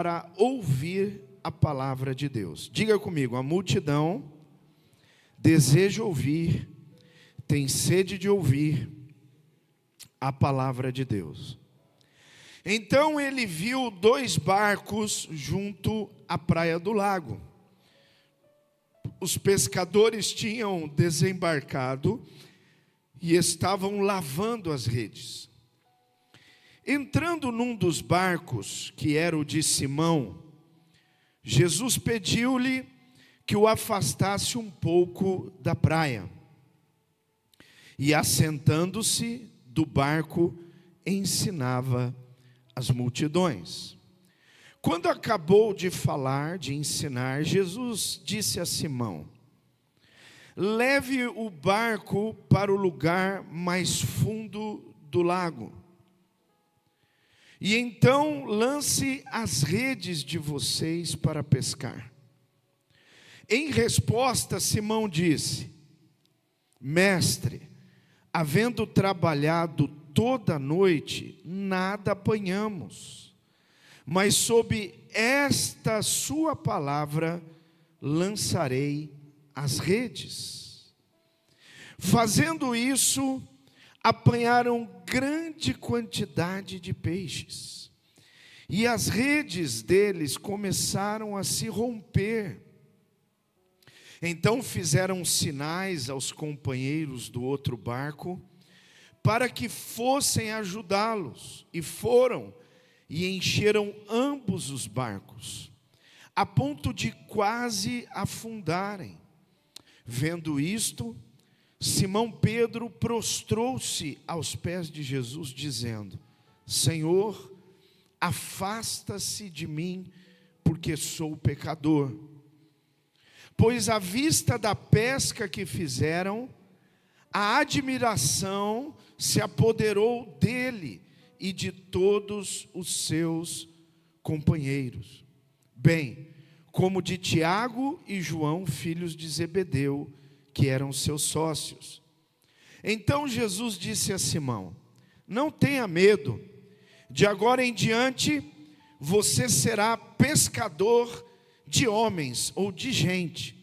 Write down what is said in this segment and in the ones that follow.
para ouvir a palavra de Deus. Diga comigo: a multidão deseja ouvir, tem sede de ouvir a palavra de Deus. Então ele viu 2 barcos junto à praia do lago. Os pescadores tinham desembarcado e estavam lavando as redes. Entrando num dos barcos, que era o de Simão, Jesus pediu-lhe que o afastasse um pouco da praia. E assentando-se do barco, ensinava as multidões. Quando acabou de falar, de ensinar, Jesus disse a Simão: leve o barco para o lugar mais fundo do lago, e então lance as redes de vocês para pescar. Em resposta, Simão disse: mestre, havendo trabalhado toda a noite, nada apanhamos, mas sob esta sua palavra lançarei as redes. Fazendo isso, apanharam grande quantidade de peixes, e as redes deles começaram a se romper. Então fizeram sinais aos companheiros do outro barco, para que fossem ajudá-los, e foram, e encheram ambos os barcos, a ponto de quase afundarem. Vendo isto, Simão Pedro prostrou-se aos pés de Jesus, dizendo: Senhor, afasta-se de mim, porque sou pecador. Pois à vista da pesca que fizeram, a admiração se apoderou dele e de todos os seus companheiros, bem como de Tiago e João, filhos de Zebedeu, que eram seus sócios. Então Jesus disse a Simão: não tenha medo, de agora em diante você será pescador de homens ou de gente.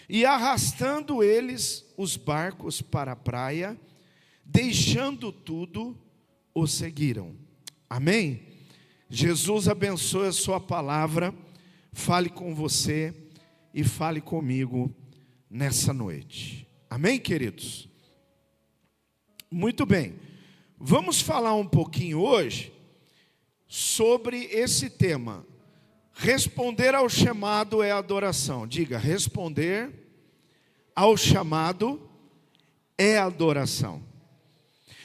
E arrastando eles os barcos para a praia, deixando tudo, o seguiram. Amém? Jesus abençoe a sua palavra, fale com você e fale comigo nessa noite. Amém, queridos? Muito bem, vamos falar um pouquinho hoje sobre esse tema. Responder ao chamado é adoração. Diga: responder ao chamado é adoração.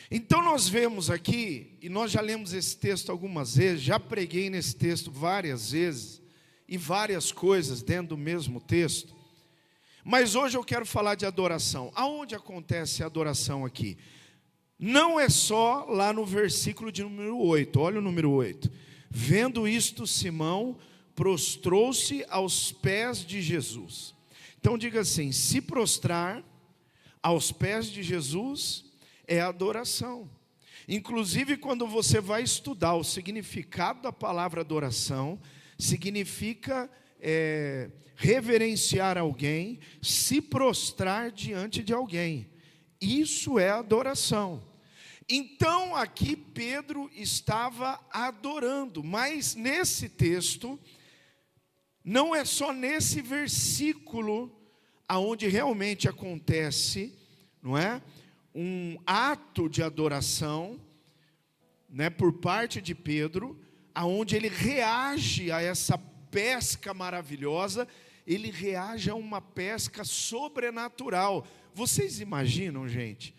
Então nós vemos aqui, e nós já lemos esse texto algumas vezes, já preguei nesse texto várias vezes, e várias coisas dentro do mesmo texto, mas hoje eu quero falar de adoração. Aonde acontece a adoração aqui? Não é só lá no versículo de número 8, olha o número 8. Vendo isto, Simão prostrou-se aos pés de Jesus. Então diga assim: se prostrar aos pés de Jesus é adoração. Inclusive, quando você vai estudar o significado da palavra adoração, significa reverenciar alguém, se prostrar diante de alguém. Isso é adoração. Então aqui Pedro estava adorando, mas nesse texto, não é só nesse versículo aonde realmente acontece, não é? Um ato de adoração, né, por parte de Pedro, aonde ele reage a essa pesca maravilhosa, ele reage a uma pesca sobrenatural. Vocês imaginam, gente,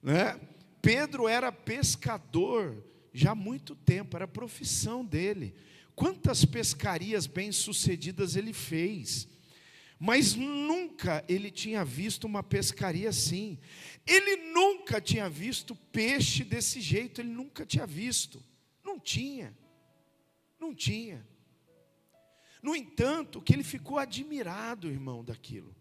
né? Pedro era pescador já há muito tempo, era a profissão dele. Quantas pescarias bem-sucedidas ele fez, mas nunca ele tinha visto uma pescaria assim. Ele nunca tinha visto peixe desse jeito, ele nunca tinha visto. Não tinha. No entanto, que ele ficou admirado, irmão, daquilo.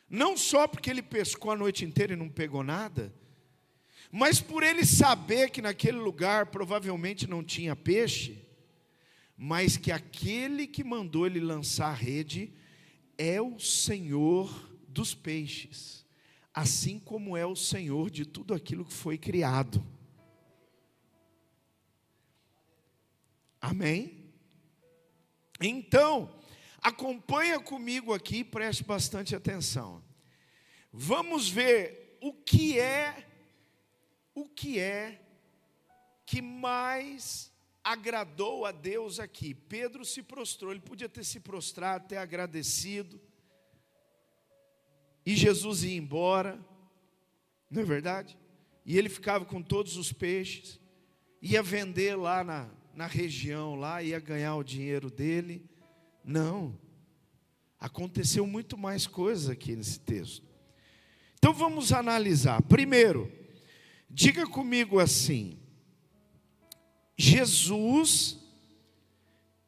Não só porque ele pescou a noite inteira e não pegou nada, mas por ele saber que naquele lugar provavelmente não tinha peixe, mas que aquele que mandou ele lançar a rede é o Senhor dos peixes, assim como é o Senhor de tudo aquilo que foi criado. Amém? Então, acompanha comigo aqui e preste bastante atenção. Vamos ver o que é que mais agradou a Deus aqui. Pedro se prostrou, ele podia ter se prostrado, ter agradecido, e Jesus ia embora, não é verdade? E ele ficava com todos os peixes, ia vender lá na região, lá ia ganhar o dinheiro dele. Não, aconteceu muito mais coisas aqui nesse texto. Então vamos analisar. Primeiro, diga comigo assim: Jesus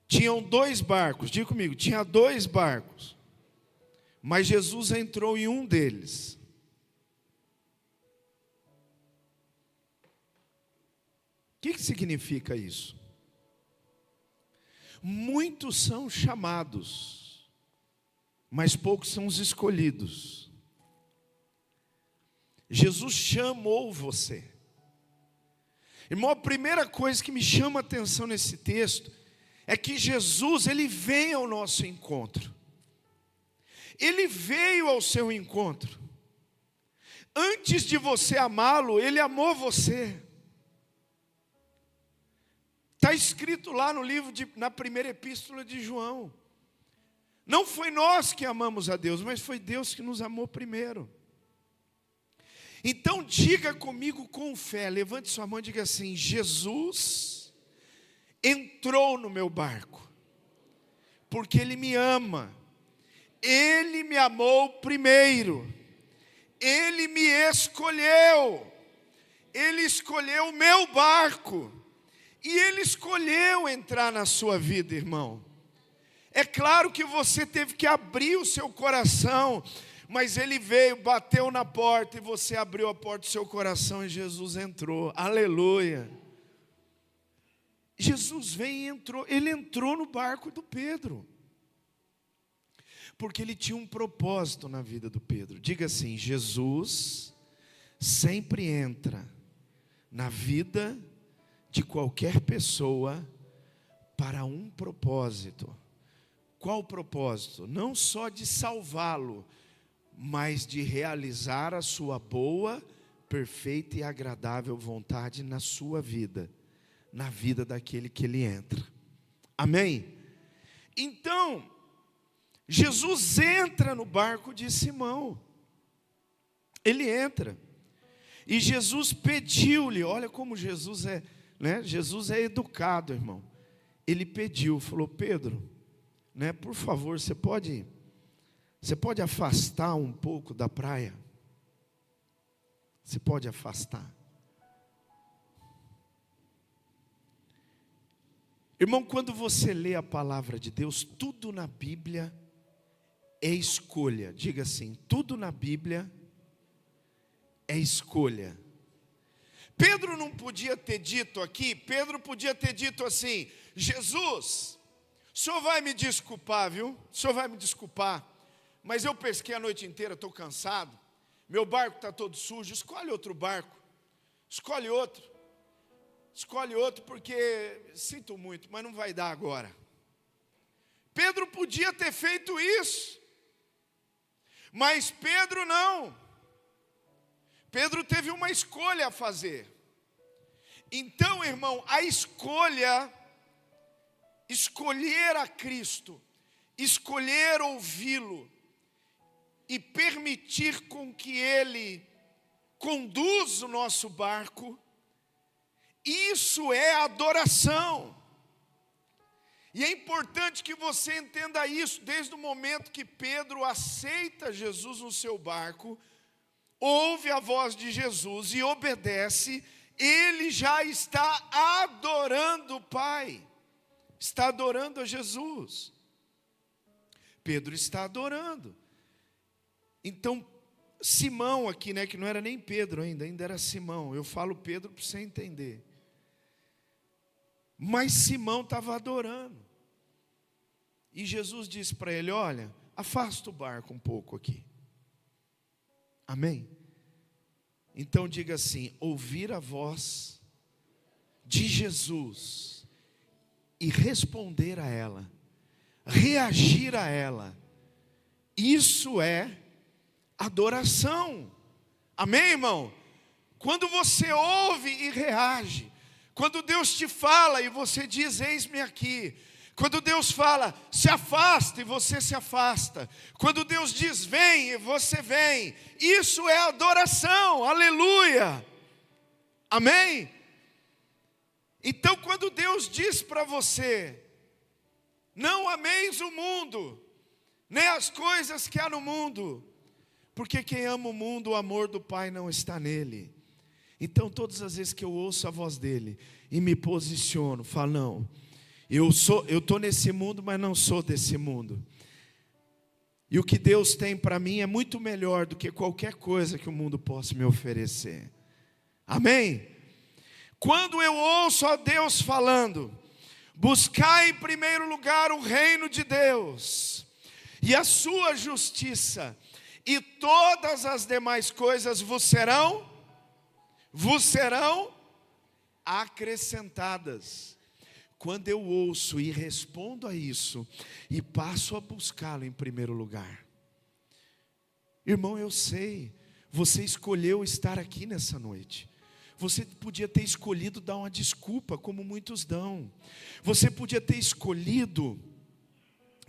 tinham 2 barcos, diga comigo, tinha 2 barcos, mas Jesus entrou em um deles. O que significa isso? Muitos são chamados, mas poucos são os escolhidos. Jesus chamou você. Irmão, a primeira coisa que me chama a atenção nesse texto é que Jesus, ele vem ao nosso encontro. Ele veio ao seu encontro. Antes de você amá-lo, ele amou você. Está escrito lá no livro, na primeira epístola de João. Não foi nós que amamos a Deus, mas foi Deus que nos amou primeiro. Então diga comigo com fé, levante sua mão e diga assim: Jesus entrou no meu barco, porque Ele me ama, Ele me amou primeiro, Ele me escolheu, Ele escolheu o meu barco, e Ele escolheu entrar na sua vida, irmão. É claro que você teve que abrir o seu coração, mas Ele veio, bateu na porta, e você abriu a porta do seu coração, e Jesus entrou. Aleluia. Jesus veio e entrou. Ele entrou no barco do Pedro, porque Ele tinha um propósito na vida do Pedro. Diga assim: Jesus sempre entra na vida de qualquer pessoa para um propósito. Qual propósito? Não só de salvá-lo, mas de realizar a sua boa, perfeita e agradável vontade na sua vida, na vida daquele que ele entra. Amém? Então, Jesus entra no barco de Simão. Ele entra. E Jesus pediu-lhe, olha como Jesus é, né? Jesus é educado, irmão. Ele pediu, falou: Pedro, né, por favor, você pode afastar um pouco da praia? Você pode afastar? Irmão, quando você lê a palavra de Deus, tudo na Bíblia é escolha. Diga assim: tudo na Bíblia é escolha. Pedro não podia ter dito aqui, Pedro podia ter dito assim: Jesus, o senhor vai me desculpar, viu? O senhor vai me desculpar, mas eu pesquei a noite inteira, estou cansado, meu barco está todo sujo, escolhe outro barco, escolhe outro, porque sinto muito, mas não vai dar agora. Pedro podia ter feito isso, mas Pedro não. Pedro teve uma escolha a fazer. Então, irmão, a escolher a Cristo, escolher ouvi-lo e permitir com que Ele conduza o nosso barco, isso é adoração. E é importante que você entenda isso, desde o momento que Pedro aceita Jesus no seu barco, ouve a voz de Jesus e obedece, ele já está adorando o Pai, está adorando a Jesus. Pedro está adorando. Então, Simão aqui, né, que não era nem Pedro ainda era Simão. Eu falo Pedro para você entender. Mas Simão estava adorando. E Jesus disse para ele: olha, afasta o barco um pouco aqui. Amém? Então diga assim: ouvir a voz de Jesus e responder a ela, reagir a ela, isso é adoração. Amém, irmão? Quando você ouve e reage, quando Deus te fala e você diz: eis-me aqui. Quando Deus fala: se afasta, e você se afasta. Quando Deus diz: vem, e você vem. Isso é adoração, aleluia. Amém? Então quando Deus diz para você: não ameis o mundo, nem as coisas que há no mundo, porque quem ama o mundo, o amor do Pai não está nele. Então todas as vezes que eu ouço a voz dele e me posiciono, falo: não, eu estou nesse mundo, mas não sou desse mundo. E o que Deus tem para mim é muito melhor do que qualquer coisa que o mundo possa me oferecer. Amém? Quando eu ouço a Deus falando: buscai em primeiro lugar o reino de Deus e a sua justiça, e todas as demais coisas vos serão acrescentadas. Quando eu ouço e respondo a isso, e passo a buscá-lo em primeiro lugar. Irmão, eu sei, você escolheu estar aqui nessa noite. Você podia ter escolhido dar uma desculpa, como muitos dão. Você podia ter escolhido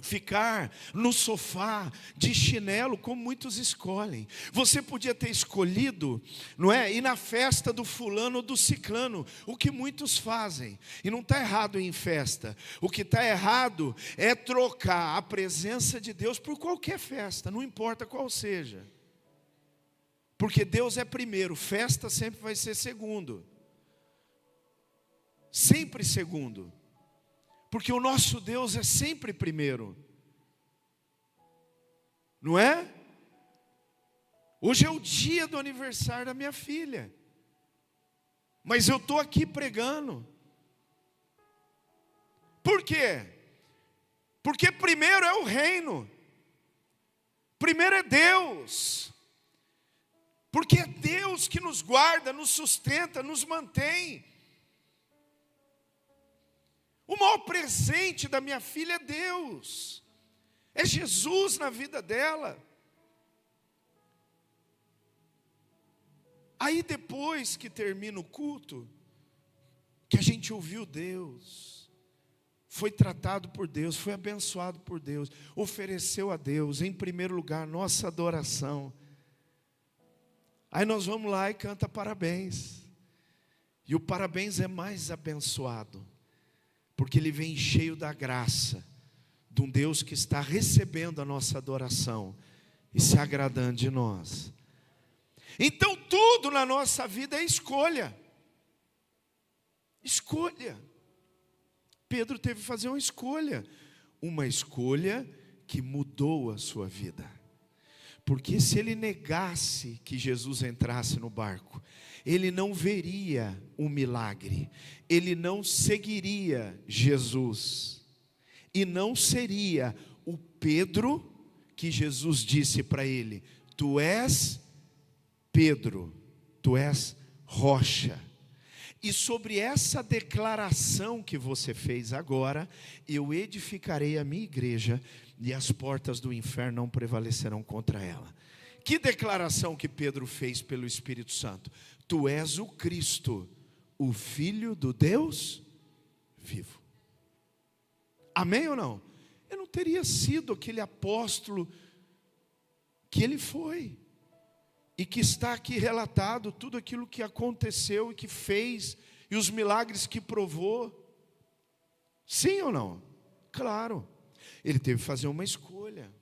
ficar no sofá de chinelo, como muitos escolhem. Você podia ter escolhido, não é, ir na festa do fulano ou do ciclano, o que muitos fazem. E não está errado ir em festa. O que está errado é trocar a presença de Deus por qualquer festa, não importa qual seja. Porque Deus é primeiro, festa sempre vai ser segundo. Sempre segundo. Porque o nosso Deus é sempre primeiro. Não é? Hoje é o dia do aniversário da minha filha. Mas eu estou aqui pregando. Por quê? Porque primeiro é o reino. Primeiro é Deus. Porque é Deus que nos guarda, nos sustenta, nos mantém. O maior presente da minha filha é Deus. É Jesus na vida dela. Aí depois que termina o culto, que a gente ouviu Deus, foi tratado por Deus, foi abençoado por Deus, ofereceu a Deus, em primeiro lugar, nossa adoração. Aí nós vamos lá e canta parabéns. E o parabéns é mais abençoado, porque ele vem cheio da graça de um Deus que está recebendo a nossa adoração e se agradando de nós. Então tudo na nossa vida é escolha. Escolha. Pedro teve que fazer uma escolha que mudou a sua vida. Porque se ele negasse que Jesus entrasse no barco, ele não veria um milagre, ele não seguiria Jesus, e não seria o Pedro que Jesus disse para ele: tu és Pedro, tu és rocha. E sobre essa declaração que você fez agora, eu edificarei a minha igreja, e as portas do inferno não prevalecerão contra ela. Que declaração que Pedro fez pelo Espírito Santo? Tu és o Cristo, o Filho do Deus vivo. Amém ou não? Eu não teria sido aquele apóstolo que ele foi, e que está aqui relatado, tudo aquilo que aconteceu e que fez, e os milagres que provou. Sim ou não? Claro. Ele teve que fazer uma escolha.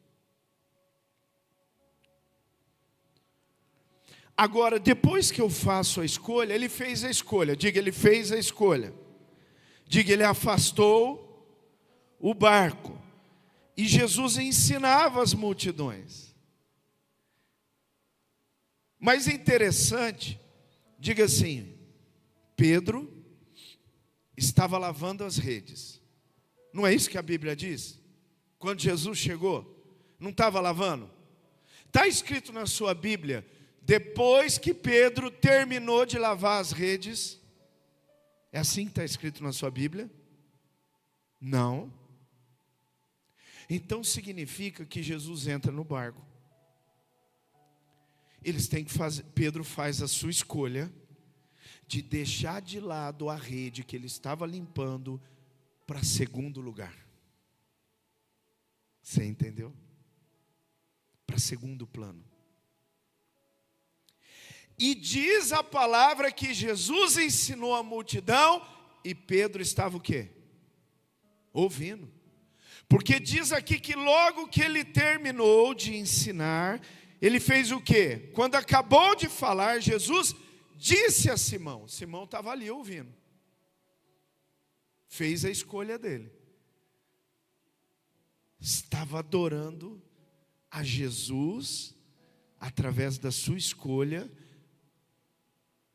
Agora, depois que eu faço a escolha, ele fez a escolha. Diga, ele fez a escolha. Diga, ele afastou o barco. E Jesus ensinava as multidões. Mas é interessante, diga assim: Pedro estava lavando as redes. Não é isso que a Bíblia diz? Quando Jesus chegou, não estava lavando? Está escrito na sua Bíblia, depois que Pedro terminou de lavar as redes, é assim que está escrito na sua Bíblia? Não. Então significa que Jesus entra no barco. Eles têm que fazer, Pedro faz a sua escolha de deixar de lado a rede que ele estava limpando para segundo lugar. Você entendeu? Para segundo plano. E diz a palavra que Jesus ensinou a multidão e Pedro estava o quê? Ouvindo. Porque diz aqui que logo que ele terminou de ensinar, ele fez o quê? Quando acabou de falar, Jesus disse a Simão. Simão estava ali ouvindo. Fez a escolha dele. Estava adorando a Jesus através da sua escolha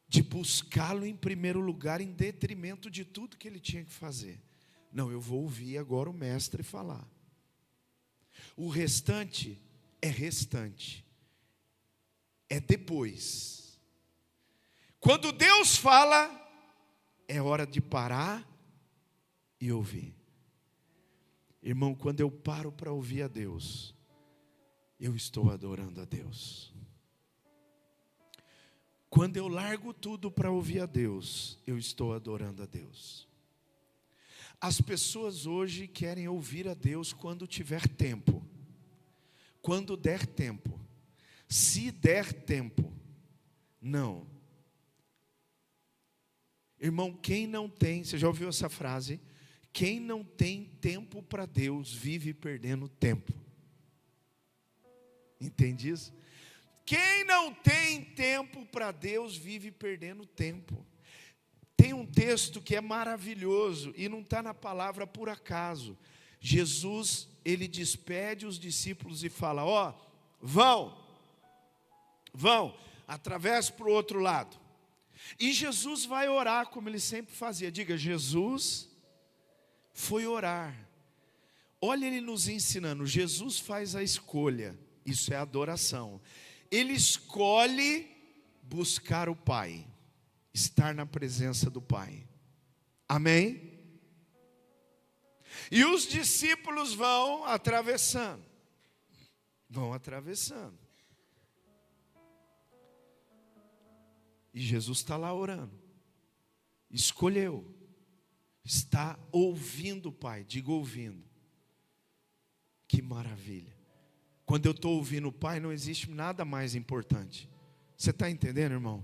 de buscá-lo em primeiro lugar em detrimento de tudo que ele tinha que fazer. Não, eu vou ouvir agora o mestre falar. O restante é restante. É depois. Quando Deus fala, é hora de parar e ouvir. Irmão, quando eu paro para ouvir a Deus, eu estou adorando a Deus. Quando eu largo tudo para ouvir a Deus, eu estou adorando a Deus. As pessoas hoje querem ouvir a Deus quando tiver tempo. Quando der tempo. Se der tempo. Não. Irmão, quem não tem, você já ouviu essa frase? Quem não tem tempo para Deus vive perdendo tempo. Entende isso? Quem não tem tempo para Deus vive perdendo tempo. Tem um texto que é maravilhoso e não está na palavra por acaso. Jesus, ele despede os discípulos e fala, ó, vão, atravessa para o outro lado. E Jesus vai orar como ele sempre fazia. Diga, Jesus foi orar. Olha ele nos ensinando, Jesus faz a escolha, isso é adoração. Ele escolhe buscar o Pai, estar na presença do Pai. Amém? E os discípulos vão atravessando. E Jesus está lá orando. Escolheu. Está ouvindo o Pai. Diga ouvindo. Que maravilha. Quando eu estou ouvindo o Pai, não existe nada mais importante. Você está entendendo, irmão?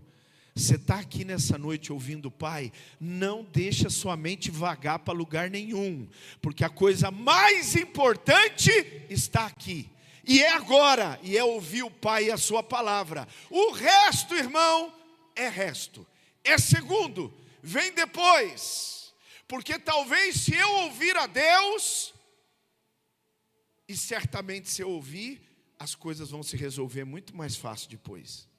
Você está aqui nessa noite ouvindo o Pai, não deixa sua mente vagar para lugar nenhum, porque a coisa mais importante está aqui, e é agora, e é ouvir o Pai e a sua palavra. O resto, irmão, é resto, é segundo, vem depois, porque talvez se eu ouvir a Deus, e certamente se eu ouvir, as coisas vão se resolver muito mais fácil depois.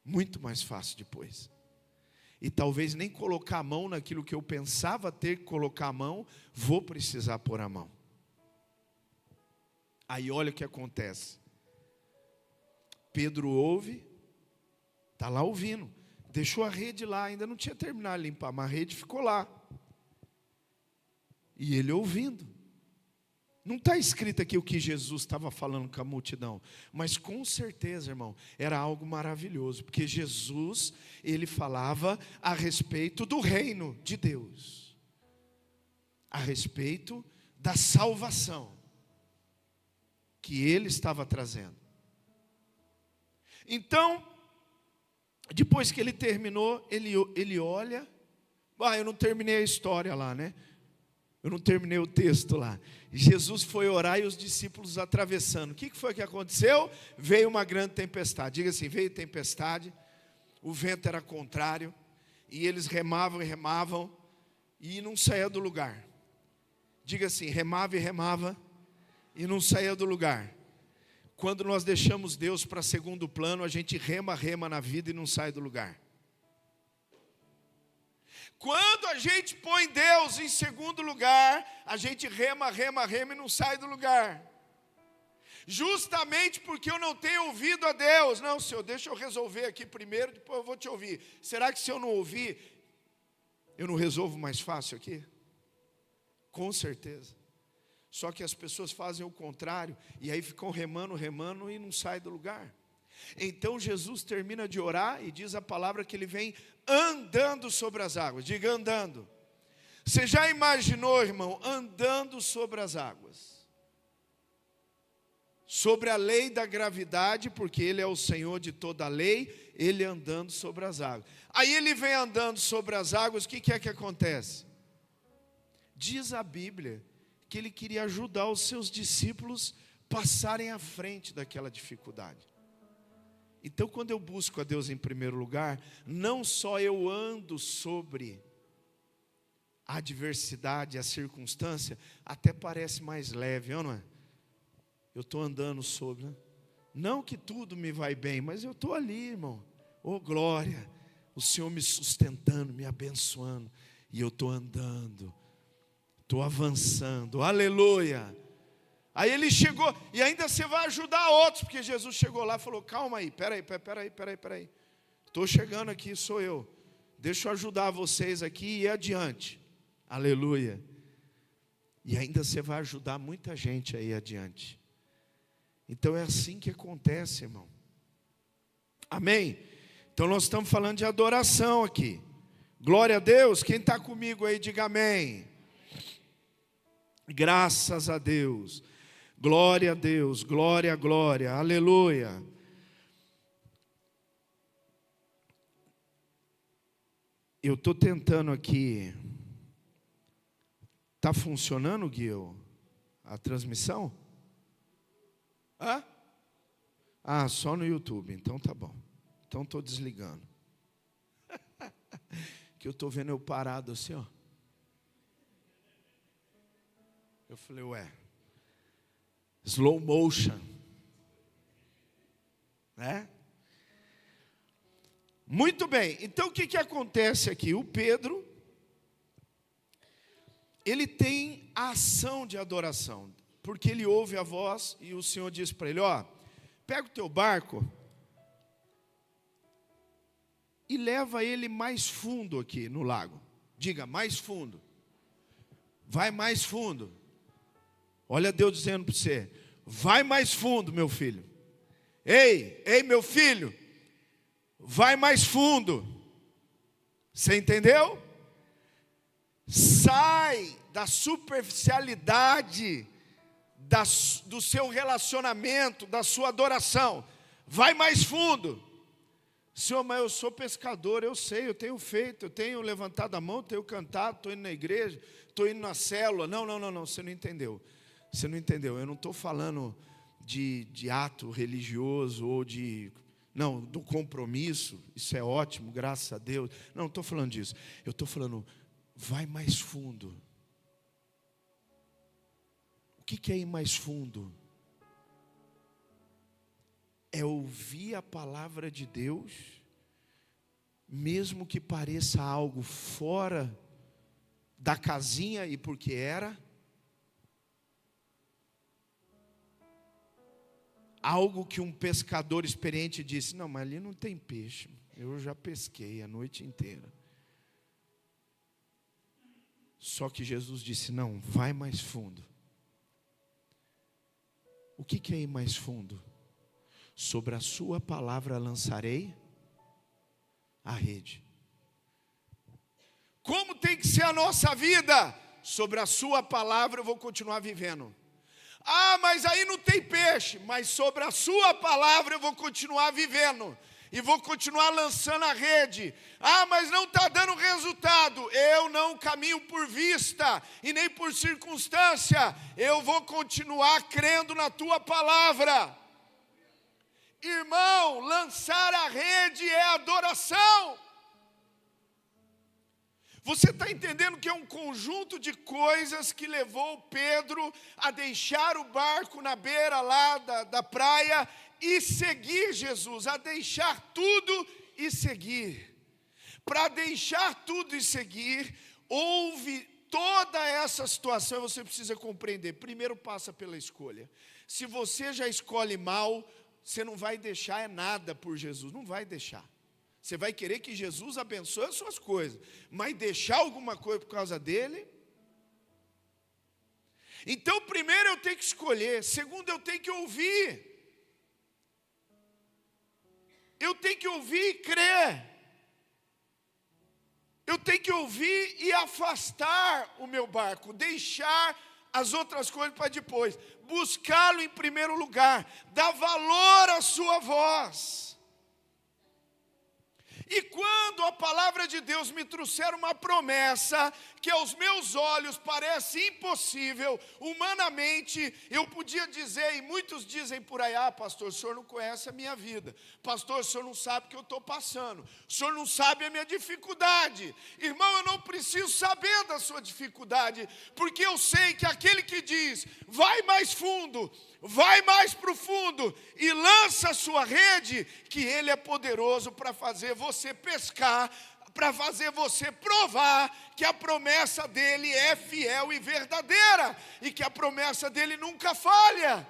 Muito mais fácil depois. E talvez nem colocar a mão naquilo que eu pensava ter que colocar a mão, vou precisar pôr a mão. Aí olha o que acontece. Pedro ouve, está lá ouvindo, deixou a rede lá, ainda não tinha terminado de limpar, mas a rede ficou lá. E ele ouvindo. Não está escrito aqui o que Jesus estava falando com a multidão, mas com certeza, irmão, era algo maravilhoso, porque Jesus, ele falava a respeito do reino de Deus, a respeito da salvação que ele estava trazendo. Então, depois que ele terminou, ele olha, eu não terminei a história lá, né? Eu não terminei o texto lá. Jesus foi orar e os discípulos atravessando. O que foi que aconteceu? Veio uma grande tempestade. Diga assim, veio tempestade. O vento era contrário. E eles remavam e não saía do lugar. Diga assim, remava e não saía do lugar. Quando nós deixamos Deus para segundo plano, a gente rema na vida e não sai do lugar. Quando a gente põe Deus em segundo lugar, a gente rema e não sai do lugar. Justamente porque eu não tenho ouvido a Deus. Não, Senhor, deixa eu resolver aqui primeiro, depois eu vou te ouvir. Será que se eu não ouvir, eu não resolvo mais fácil aqui? Com certeza. Só que as pessoas fazem o contrário, e aí ficam remando e não saem do lugar. Então Jesus termina de orar e diz a palavra que ele vem andando sobre as águas. Diga andando. Você já imaginou, irmão, andando sobre as águas? Sobre a lei da gravidade, porque ele é o Senhor de toda a lei, ele andando sobre as águas. Aí ele vem andando sobre as águas, o que é que acontece? Diz a Bíblia que ele queria ajudar os seus discípulos passarem à frente daquela dificuldade. Então, quando eu busco a Deus em primeiro lugar, não só eu ando sobre a adversidade, a circunstância, até parece mais leve, não é? Eu estou andando sobre, né? Não que tudo me vai bem, mas eu estou ali, irmão. Oh, glória, o Senhor me sustentando, me abençoando, e eu estou andando, estou avançando, aleluia. Aí ele chegou, e ainda você vai ajudar outros, porque Jesus chegou lá e falou, calma aí, peraí, estou chegando aqui, sou eu, deixa eu ajudar vocês aqui e ir adiante, aleluia. E ainda você vai ajudar muita gente aí adiante. Então é assim que acontece, irmão. Amém? Então nós estamos falando de adoração aqui. Glória a Deus, quem está comigo aí, diga amém. Graças a Deus. Glória a Deus, glória, glória, aleluia. Eu estou tentando aqui. Está funcionando, Guil, a transmissão? Hã? Ah, só no YouTube, então tá bom. Então estou desligando. Que eu estou vendo eu parado assim, ó. Eu falei, ué. Slow motion, né? Muito bem, então o que acontece aqui? O Pedro, ele tem a ação de adoração, porque ele ouve a voz e o Senhor diz para ele, ó, pega o teu barco e leva ele mais fundo aqui no lago. Diga, mais fundo. Vai mais fundo. Olha Deus dizendo para você, vai mais fundo, meu filho. Ei, meu filho, vai mais fundo. Você entendeu? Sai da superficialidade do seu relacionamento, da sua adoração. Vai mais fundo. Senhor, mas eu sou pescador, eu sei, eu tenho feito, eu tenho levantado a mão, tenho cantado, estou indo na igreja, estou indo na célula. Não, você não entendeu. Você não entendeu, eu não estou falando de ato religioso ou do compromisso, isso é ótimo, graças a Deus. Não estou falando disso, eu estou falando, vai mais fundo. O que é ir mais fundo? É ouvir a palavra de Deus, mesmo que pareça algo fora da casinha, e porque era, algo que um pescador experiente disse, não, mas ali não tem peixe, eu já pesquei a noite inteira. Só que Jesus disse, não, vai mais fundo. O que é ir mais fundo? Sobre a sua palavra lançarei a rede. Como tem que ser a nossa vida? Sobre a sua palavra eu vou continuar vivendo. Ah, mas aí não tem peixe. Mas sobre a sua palavra eu vou continuar vivendo. E vou continuar lançando a rede. Ah, mas não está dando resultado. Eu não caminho por vista e nem por circunstância. Eu vou continuar crendo na tua palavra. Irmão, lançar a rede é adoração. Você está entendendo que é um conjunto de coisas que levou Pedro a deixar o barco na beira lá da praia e seguir Jesus, a deixar tudo e seguir. Para deixar tudo e seguir, houve toda essa situação e você precisa compreender. Primeiro passa pela escolha. Se você já escolhe mal, você não vai deixar nada por Jesus, não vai deixar. Você vai querer que Jesus abençoe as suas coisas, mas deixar alguma coisa por causa dele? Então, primeiro eu tenho que escolher, segundo eu tenho que ouvir. Eu tenho que ouvir e crer. Eu tenho que ouvir e afastar o meu barco, deixar as outras coisas para depois, buscá-lo em primeiro lugar, dar valor à sua voz. E quando a palavra de Deus me trouxer uma promessa que aos meus olhos parece impossível, humanamente, eu podia dizer, e muitos dizem por aí, pastor, o senhor não conhece a minha vida, pastor, o senhor não sabe o que eu estou passando, o senhor não sabe a minha dificuldade. Irmão, eu não preciso saber da sua dificuldade, porque eu sei que aquele que diz, vai mais fundo, vai mais profundo e lança a sua rede, que ele é poderoso para fazer você pescar, para fazer você provar que a promessa dele é fiel e verdadeira, e que a promessa dele nunca falha.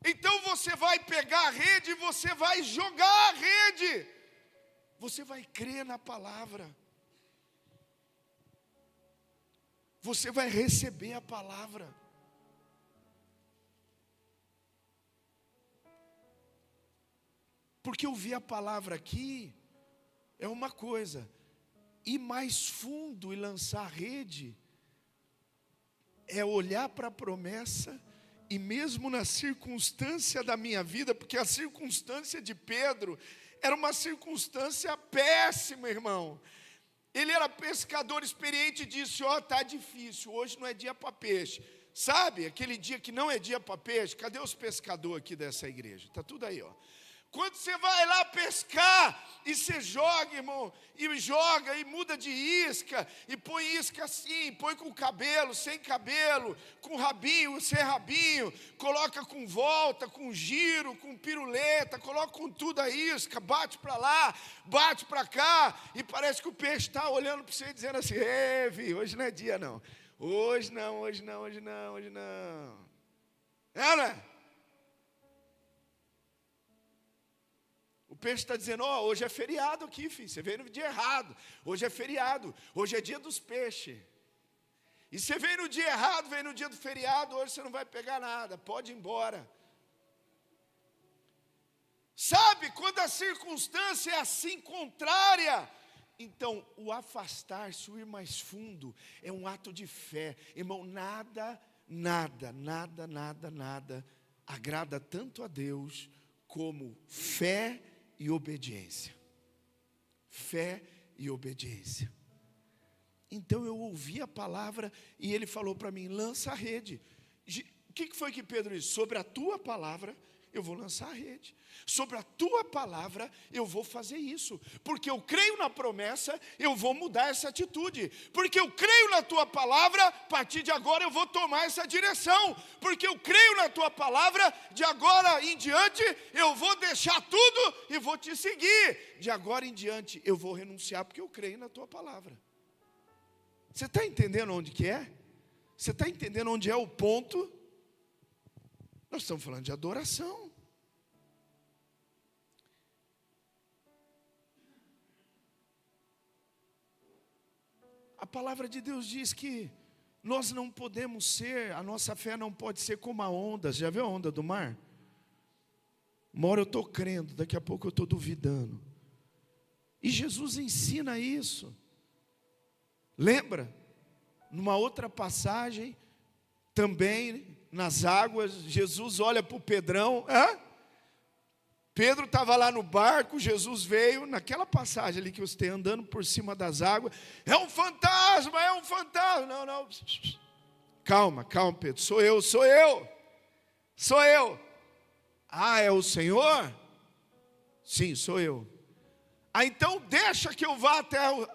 Então você vai pegar a rede e você vai jogar a rede, você vai crer na palavra, você vai receber a palavra. Porque ouvir a palavra aqui é uma coisa, ir mais fundo e lançar a rede é olhar para a promessa, e mesmo na circunstância da minha vida, porque a circunstância de Pedro era uma circunstância péssima, irmão. Ele era pescador experiente e disse, está difícil, hoje não é dia para peixe. Sabe, aquele dia que não é dia para peixe, cadê os pescadores aqui dessa igreja? Está tudo aí, Quando você vai lá pescar, e você joga, irmão, e joga, e muda de isca, e põe isca assim, põe com cabelo, sem cabelo, com rabinho, sem rabinho, coloca com volta, com giro, com piruleta, coloca com tudo a isca, bate para lá, bate para cá, e parece que o peixe está olhando para você e dizendo assim, hoje não é dia não, hoje não. Não é? O peixe está dizendo, hoje é feriado aqui, filho, você veio no dia errado, hoje é feriado, hoje é dia dos peixes. E você veio no dia errado, veio no dia do feriado, hoje você não vai pegar nada, pode ir embora. Sabe, quando a circunstância é assim, contrária, então o afastar-se, o ir mais fundo, é um ato de fé. Irmão, nada agrada tanto a Deus como fé e obediência. Fé e obediência. Então eu ouvi a palavra e ele falou para mim, lança a rede. O que foi que Pedro disse? Sobre a tua palavra eu vou lançar a rede. Sobre a tua palavra eu vou fazer isso. Porque eu creio na promessa, eu vou mudar essa atitude. Porque eu creio na tua palavra, a partir de agora eu vou tomar essa direção. Porque eu creio na tua palavra, de agora em diante eu vou deixar tudo e vou te seguir. De agora em diante eu vou renunciar, porque eu creio na tua palavra. Você está entendendo onde que é? Você está entendendo onde é o ponto? Nós estamos falando de adoração. A palavra de Deus diz que nós não podemos ser, a nossa fé não pode ser como a onda. Já viu a onda do mar? Uma hora eu estou crendo, daqui a pouco eu estou duvidando. E Jesus ensina isso. Lembra? Numa outra passagem, também nas águas, Jesus olha para o Pedrão. Pedro estava lá no barco, Jesus veio, naquela passagem ali que você tem andando por cima das águas. É um fantasma, é um fantasma. Não. Calma, Pedro, sou eu. É o Senhor? Sim, sou eu. Então deixa que eu vá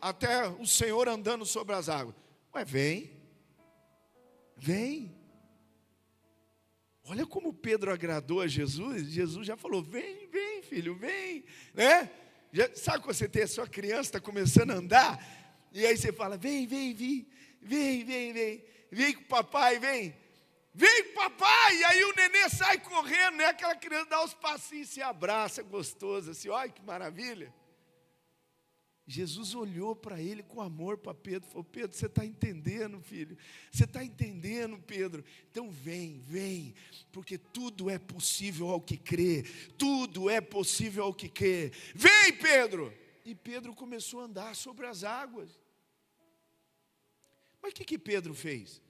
até o Senhor andando sobre as águas. Vem. Olha como Pedro agradou a Jesus. Jesus já falou, vem filho, vem, né? Sabe quando você tem a sua criança, está começando a andar, e aí você fala, vem com o papai, vem com o papai, e aí o nenê sai correndo, né? Aquela criança dá uns passinhos, se abraça, gostoso, assim, olha que maravilha. Jesus olhou para ele com amor para Pedro, falou, Pedro, você está entendendo, filho? Você está entendendo, Pedro? Então vem, porque tudo é possível ao que crê, tudo é possível ao que crê. Vem, Pedro! E Pedro começou a andar sobre as águas. Mas o que Pedro fez?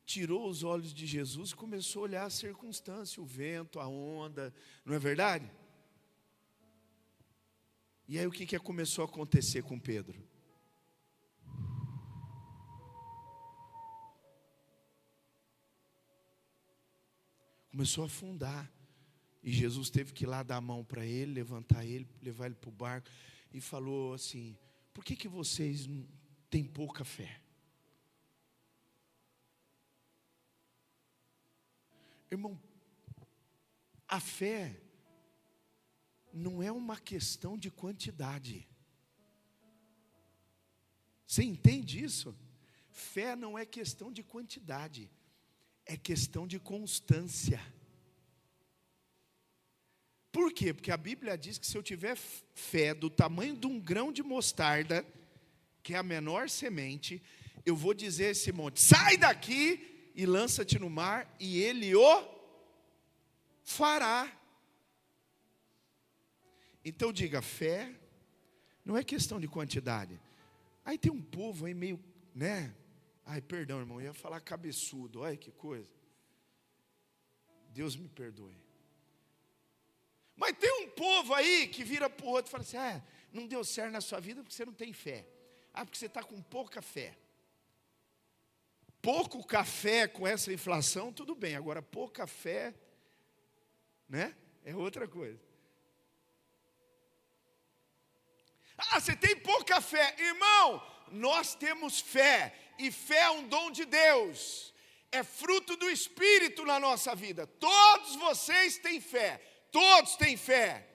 Tirou os olhos de Jesus e começou a olhar a circunstância, o vento, a onda, não é verdade? E aí o que começou a acontecer com Pedro? Começou a afundar. E Jesus teve que ir lá dar a mão para ele, levantar ele, levar ele para o barco. E falou assim, por que vocês têm pouca fé? Irmão, a fé não é uma questão de quantidade. Você entende isso? Fé não é questão de quantidade, é questão de constância. Por quê? Porque a Bíblia diz que se eu tiver fé do tamanho de um grão de mostarda, que é a menor semente, eu vou dizer a esse monte, sai daqui e lança-te no mar, e ele o fará. Então diga, fé não é questão de quantidade. Aí tem um povo aí meio, né? Ai, perdão, irmão, eu ia falar cabeçudo, olha que coisa. Deus me perdoe. Mas tem um povo aí que vira para o outro e fala assim, não deu certo na sua vida porque você não tem fé. Porque você está com pouca fé. Pouco café com essa inflação, tudo bem. Agora, pouca fé, né? É outra coisa. Você tem pouca fé. Irmão, nós temos fé. E fé é um dom de Deus. É fruto do Espírito na nossa vida. Todos vocês têm fé. Todos têm fé.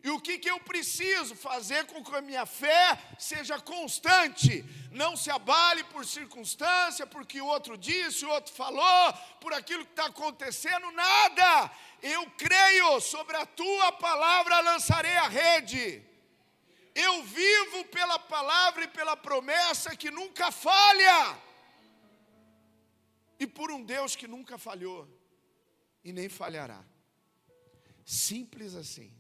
E o que eu preciso fazer com que a minha fé seja constante? Não se abale por circunstância, porque o outro disse, o outro falou, por aquilo que está acontecendo, nada. Eu creio, sobre a tua palavra lançarei a rede. Eu vivo pela palavra e pela promessa que nunca falha. E por um Deus que nunca falhou e nem falhará. Simples assim.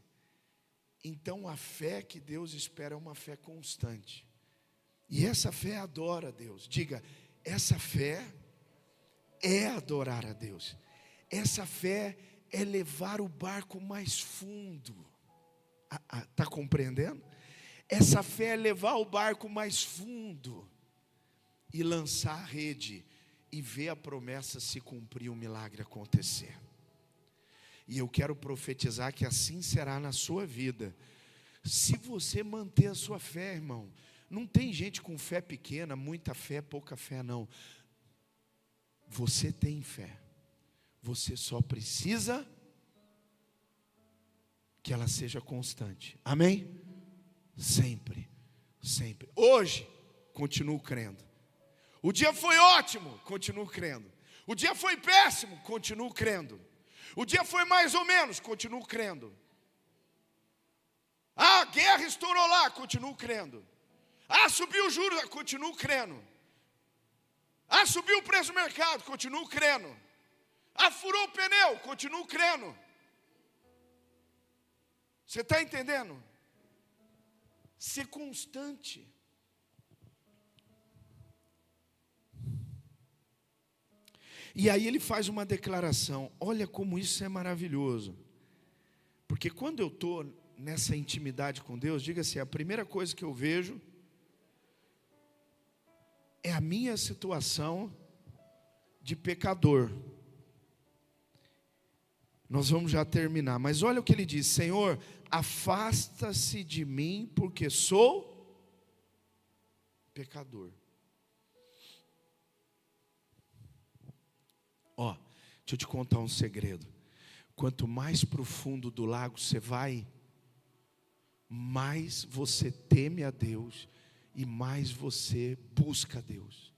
Então a fé que Deus espera é uma fé constante. E essa fé adora a Deus. Diga, essa fé é adorar a Deus. Essa fé é levar o barco mais fundo. Está compreendendo? Essa fé é levar o barco mais fundo e lançar a rede e ver a promessa se cumprir, o milagre acontecer. E eu quero profetizar que assim será na sua vida. Se você manter a sua fé, irmão, não tem gente com fé pequena, muita fé, pouca fé, não. Você tem fé. Você só precisa que ela seja constante. Amém? Sempre, sempre. Hoje, continuo crendo. O dia foi ótimo, continuo crendo. O dia foi péssimo, continuo crendo. O dia foi mais ou menos, continuo crendo. A guerra estourou lá, continuo crendo. Subiu o juros, continuo crendo. Subiu o preço do mercado, continuo crendo. Furou o pneu, continuo crendo. Você está entendendo? Ser constante. E aí ele faz uma declaração. Olha como isso é maravilhoso. Porque quando eu estou nessa intimidade com Deus, diga assim, a primeira coisa que eu vejo é a minha situação de pecador. Nós vamos já terminar, mas olha o que ele diz: Senhor, afasta-se de mim, porque sou pecador. Deixa eu te contar um segredo. Quanto mais profundo do lago você vai, mais você teme a Deus e mais você busca a Deus.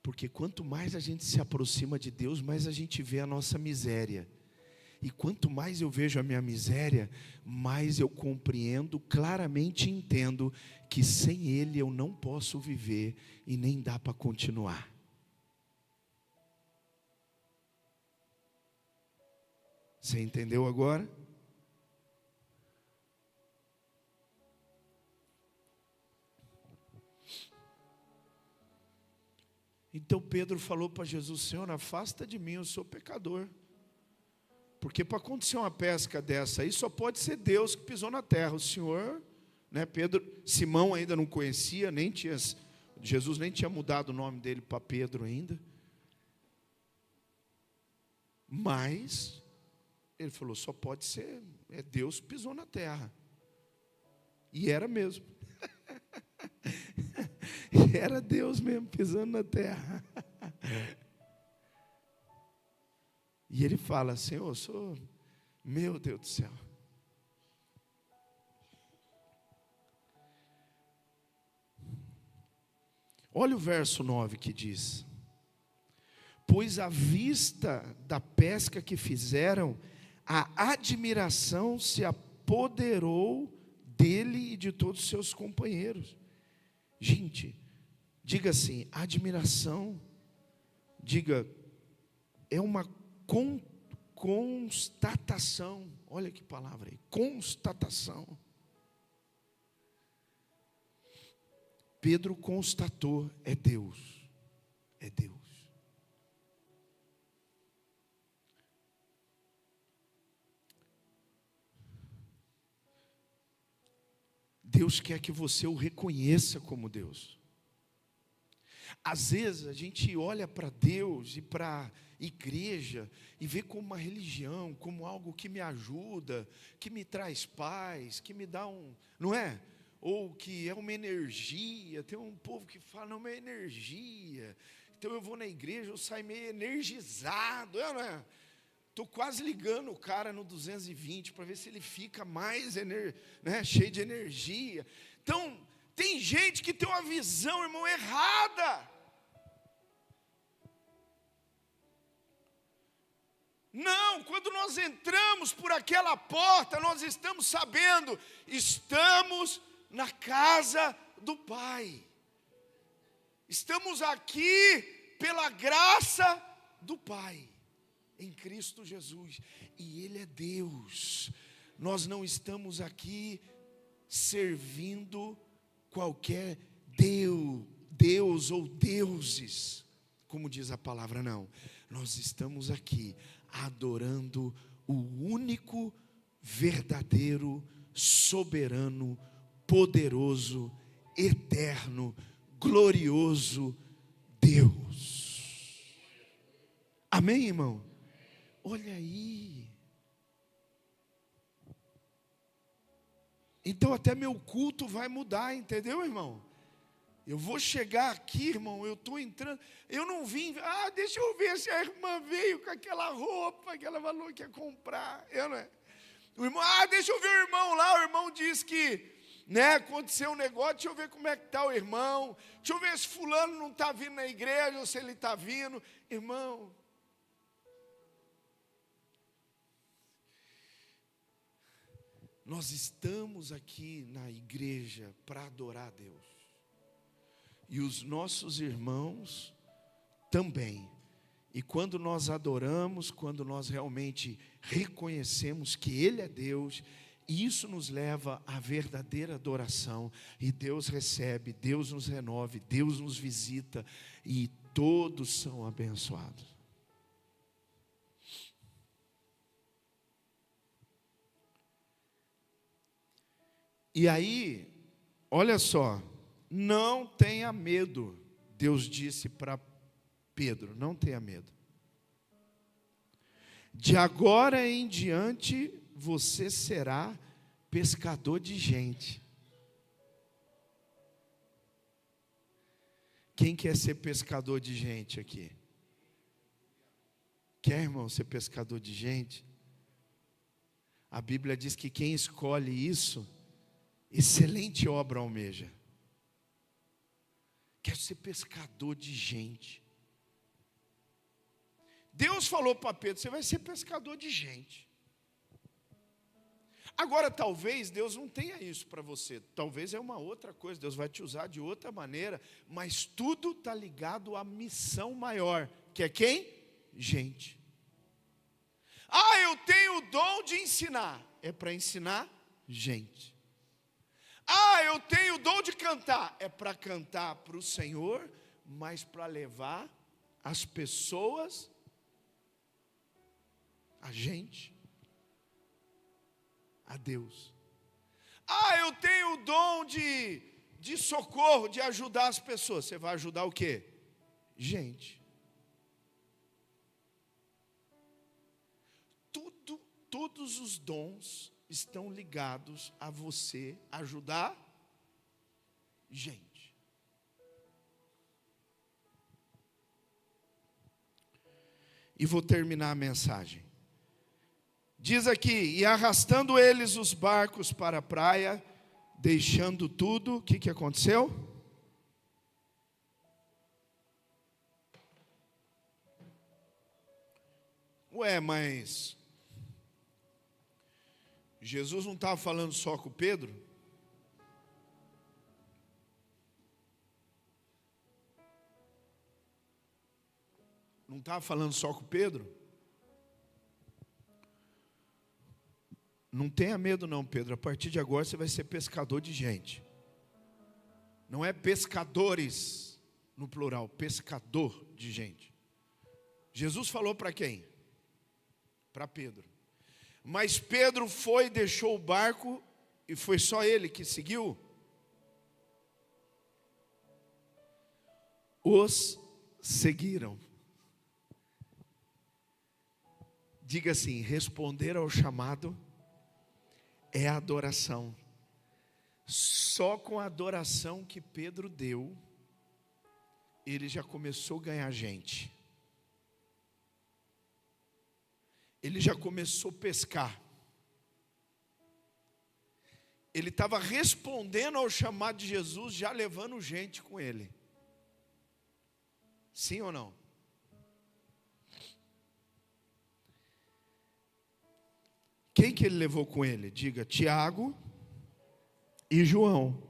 Porque quanto mais a gente se aproxima de Deus, mais a gente vê a nossa miséria. E quanto mais eu vejo a minha miséria, mais eu compreendo, claramente entendo que sem Ele eu não posso viver e nem dá para continuar. Você entendeu agora? Então Pedro falou para Jesus: Senhor, afasta de mim, eu sou pecador. Porque para acontecer uma pesca dessa aí, só pode ser Deus que pisou na terra. O Senhor, né, Simão ainda não conhecia, Jesus nem tinha mudado o nome dele para Pedro ainda. Mas ele falou: só pode ser, Deus que pisou na terra. E era mesmo. Era Deus mesmo pisando na terra. E ele fala: Senhor, meu Deus do céu. Olha o verso 9 que diz: pois à vista da pesca que fizeram, a admiração se apoderou dele e de todos os seus companheiros. Gente, diga assim, admiração, diga, é uma constatação. Olha que palavra aí, constatação. Pedro constatou: é Deus, é Deus. Deus quer que você o reconheça como Deus. Às vezes a gente olha para Deus e para a igreja e vê como uma religião, como algo que me ajuda, que me traz paz, que me dá não é? Ou que é uma energia. Tem um povo que fala: não, é energia. Então eu vou na igreja, eu saio meio energizado, não é? Estou quase ligando o cara no 220 para ver se ele fica mais cheio de energia. Então, tem gente que tem uma visão, irmão, errada. Não, quando nós entramos por aquela porta, nós estamos sabendo, estamos na casa do Pai. Estamos aqui pela graça do Pai, em Cristo Jesus, e Ele é Deus. Nós não estamos aqui servindo qualquer Deus ou deuses, como diz a palavra, não. Nós estamos aqui adorando o único, verdadeiro, soberano, poderoso, eterno, glorioso Deus. Amém, irmão? Olha aí. Então até meu culto vai mudar, entendeu, irmão? Eu vou chegar aqui, irmão, eu estou entrando, eu não vim, deixa eu ver se a irmã veio com aquela roupa que ela falou que ia comprar. Não é? O irmão, deixa eu ver o irmão lá, o irmão disse que, aconteceu um negócio, deixa eu ver como é que está o irmão, deixa eu ver se fulano não está vindo na igreja, ou se ele está vindo. Irmão, nós estamos aqui na igreja para adorar a Deus. E os nossos irmãos também. E quando nós adoramos, quando nós realmente reconhecemos que Ele é Deus, isso nos leva à verdadeira adoração. E Deus recebe, Deus nos renove, Deus nos visita, e todos são abençoados. E aí, olha só, não tenha medo, Deus disse para Pedro, não tenha medo. De agora em diante, você será pescador de gente. Quem quer ser pescador de gente aqui? Quer, irmão, ser pescador de gente? A Bíblia diz que quem escolhe isso excelente obra almeja? Quer ser pescador de gente. Deus falou para Pedro: você vai ser pescador de gente. Agora, talvez Deus não tenha isso para você. Talvez é uma outra coisa. Deus vai te usar de outra maneira. Mas tudo está ligado à missão maior. Que é quem? Gente. Ah, eu tenho o dom de ensinar. É para ensinar gente. Ah, eu tenho o dom de cantar. É para cantar para o Senhor, mas para levar as pessoas, a gente, a Deus. Ah, eu tenho o dom de socorro, de ajudar as pessoas. Você vai ajudar o quê? Gente. Todos os dons estão ligados a você ajudar gente. E vou terminar a mensagem. Diz aqui: e arrastando eles os barcos para a praia, deixando tudo, o que aconteceu? Ué, mas Jesus não estava falando só com Pedro? Não estava falando só com Pedro? Não tenha medo não, Pedro. A partir de agora você vai ser pescador de gente. Não é pescadores no plural, pescador de gente. Jesus falou para quem? Para Pedro. Mas Pedro foi, deixou o barco e foi só ele que seguiu? Os seguiram. Diga assim: responder ao chamado é adoração. Só com a adoração que Pedro deu, ele já começou a ganhar gente. Ele já começou a pescar. Ele estava respondendo ao chamado de Jesus, já levando gente com ele. Sim ou não? Quem que ele levou com ele? Diga: Tiago e João.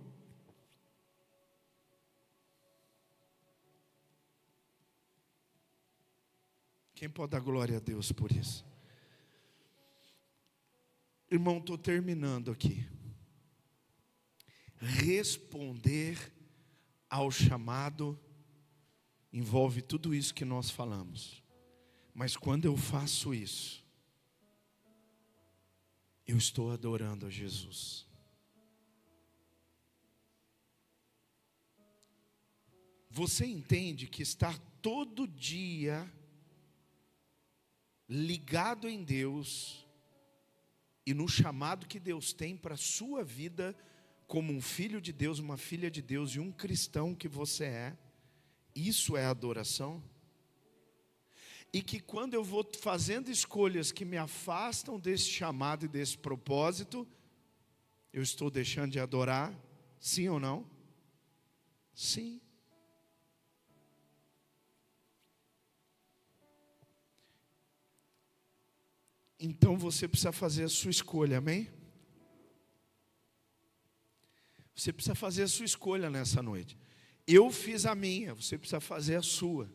Quem pode dar glória a Deus por isso? Irmão, estou terminando aqui. Responder ao chamado envolve tudo isso que nós falamos. Mas quando eu faço isso, eu estou adorando a Jesus. Você entende que estar todo dia ligado em Deus e no chamado que Deus tem para a sua vida, como um filho de Deus, uma filha de Deus e um cristão que você é, isso é adoração? E que quando eu vou fazendo escolhas que me afastam desse chamado e desse propósito, eu estou deixando de adorar? Sim ou não? Sim. Então você precisa fazer a sua escolha, amém? Você precisa fazer a sua escolha nessa noite. Eu fiz a minha, você precisa fazer a sua.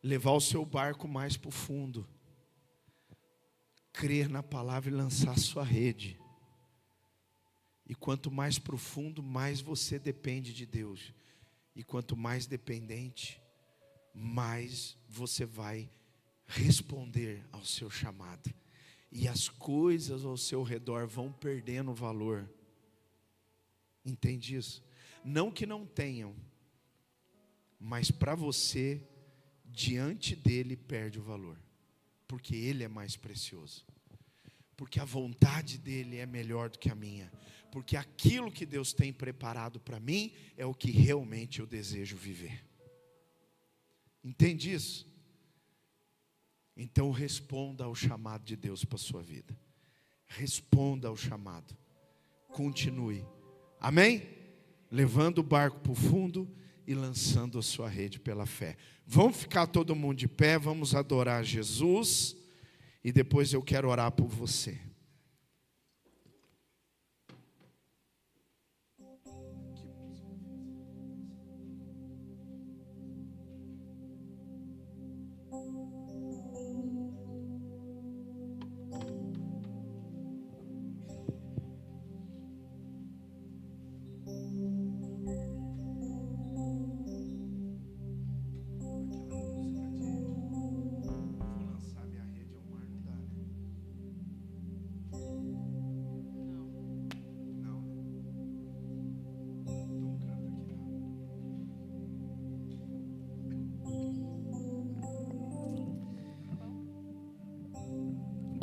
Levar o seu barco mais para o fundo. Crer na palavra e lançar a sua rede. E quanto mais profundo, mais você depende de Deus. E quanto mais dependente, mais você vai responder ao seu chamado. E as coisas ao seu redor vão perdendo valor. Entende isso? Não que não tenham, mas para você, diante dele perde o valor. Porque ele é mais precioso. Porque a vontade dele é melhor do que a minha. Porque aquilo que Deus tem preparado para mim é o que realmente eu desejo viver. Entende isso? Então responda ao chamado de Deus para a sua vida. Responda ao chamado. continue. Amém? Levando o barco para o fundo e lançando a sua rede pela fé. Vamos ficar todo mundo de pé, vamos adorar Jesus. E depois eu quero orar por você.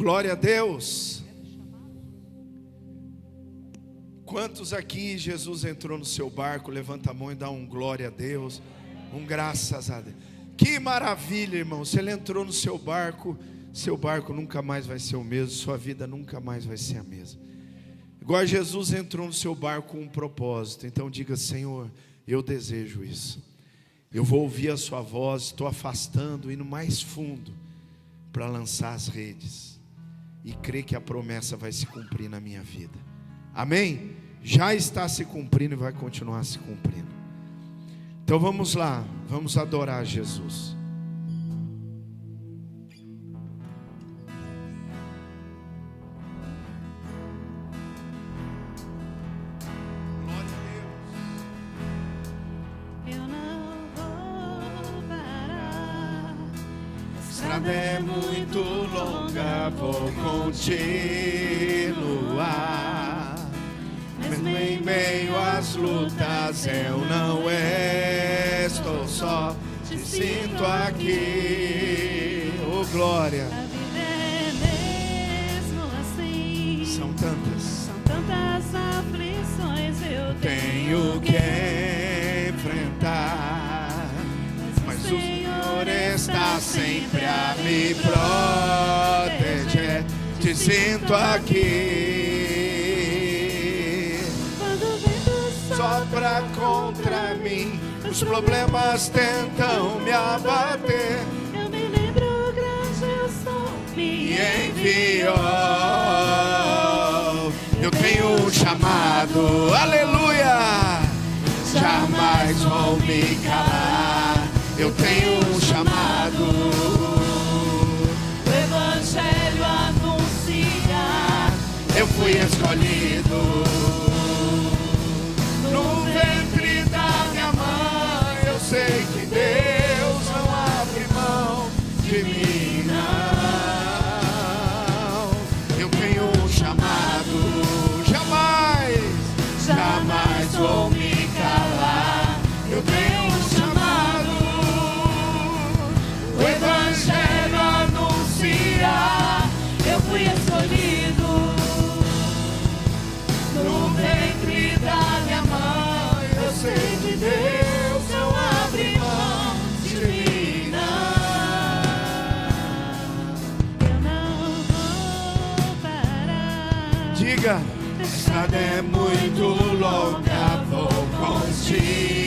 Glória a Deus. Quantos aqui Jesus entrou no seu barco? Levanta a mão e dá um glória a Deus, um graças a Deus. Que maravilha, irmão. Se ele entrou no seu barco nunca mais vai ser o mesmo, sua vida nunca mais vai ser a mesma. Igual Jesus entrou no seu barco com um propósito. Então diga: Senhor, eu desejo isso. Eu vou ouvir a sua voz, estou afastando, indo mais fundo para lançar as redes. E crer que a promessa vai se cumprir na minha vida. Amém? Já está se cumprindo e vai continuar se cumprindo. Então vamos lá, vamos adorar Jesus. Glória a Deus. Eu não vou parar. A estrada é muito longa, vou continuar. Mesmo em meio às lutas, eu não estou só. Te sinto aqui, oh glória. A vida é mesmo assim. São tantas aflições eu tenho que enfrentar, mas o Senhor está sempre a me proteger. Te sinto aqui. Quando o vento Sopra contra mim, os problemas tentam me abater. eu me lembro, grande eu sou, Me enviou. Eu tenho um chamado, aleluia. Jamais vou me calar. Eu tenho um chamado. o Evangelho anunciar. Eu fui escolhido. No ventre da minha mãe, eu sei que Deus não abre mão de mim, não. Eu tenho um chamado, jamais vou me calar. Eu tenho um chamado, o Evangelho anunciar. Eu fui escolhido No ventre da minha mãe, eu sei que Deus não abre mão de mim, não. Eu não vou parar. Diga: a estrada é muito longa, vou continuar.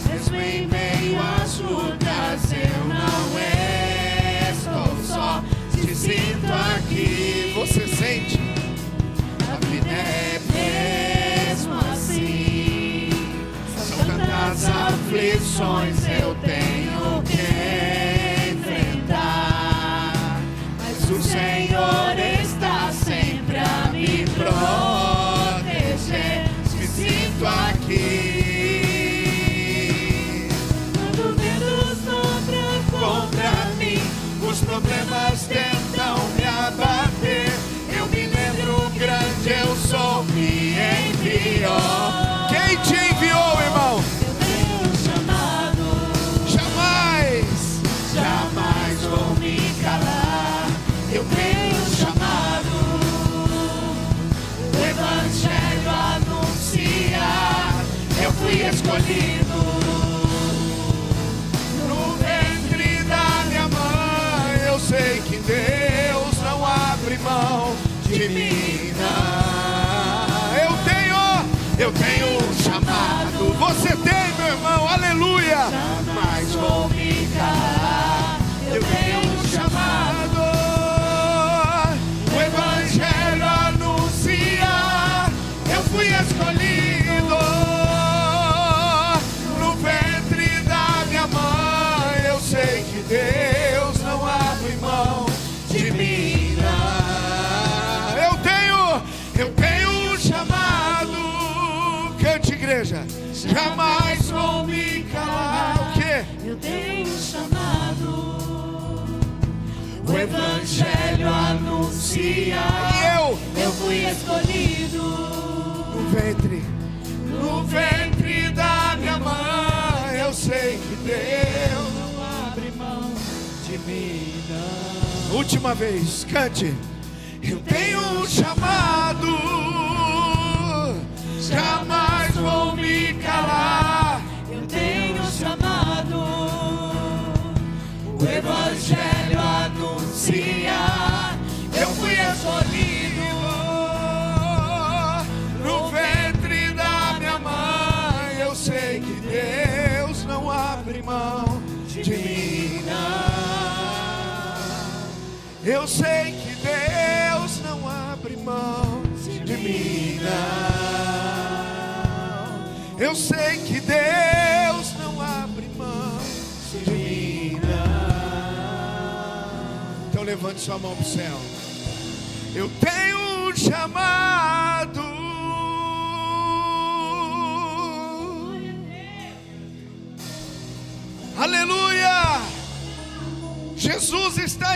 Mesmo em meio às lutas, eu não estou só. Te sinto aqui. Você sente? A vida é mesmo assim. São tantas aflições eu tenho que enfrentar, mas o Senhor está sempre a me proteger. Me sinto aqui. Quando o vento sopra Contra mim, os problemas tentam me abater. Eu me lembro, grande eu sou, me enviou. Quem te enviou, irmão? eu tenho um chamado. Jamais vou me calar. Eu tenho um chamado, o Evangelho anunciar. Eu fui escolhido. No ventre da minha mãe, eu sei que Deus não abre mão de mim não. Eu tenho um chamado. Você tem, meu irmão, aleluia. Jamais vou me calar. Eu tenho um chamado. O evangelho anuncia. Eu fui escolhido no ventre da minha mãe. Eu sei que Deus não abre mão de mim não. Eu tenho um chamado. Cante, igreja. Jamais vou me calar. O quê? Eu tenho um chamado. O evangelho anuncia. E eu fui escolhido no ventre da minha mãe. Eu sei que Deus não abre mão de mim não. Última vez, cante. Eu tenho um chamado. Jamais vou me calar. Eu tenho um chamado. O evangelho anuncia. Eu fui escolhido no ventre da minha mãe. Eu sei que Deus não abre mão de mim não. Eu sei que Deus não abre mão de mim não. Eu sei que Deus não abre mão de mim não. Então levante sua mão para o céu. Eu tenho um chamado. Aleluia! Jesus está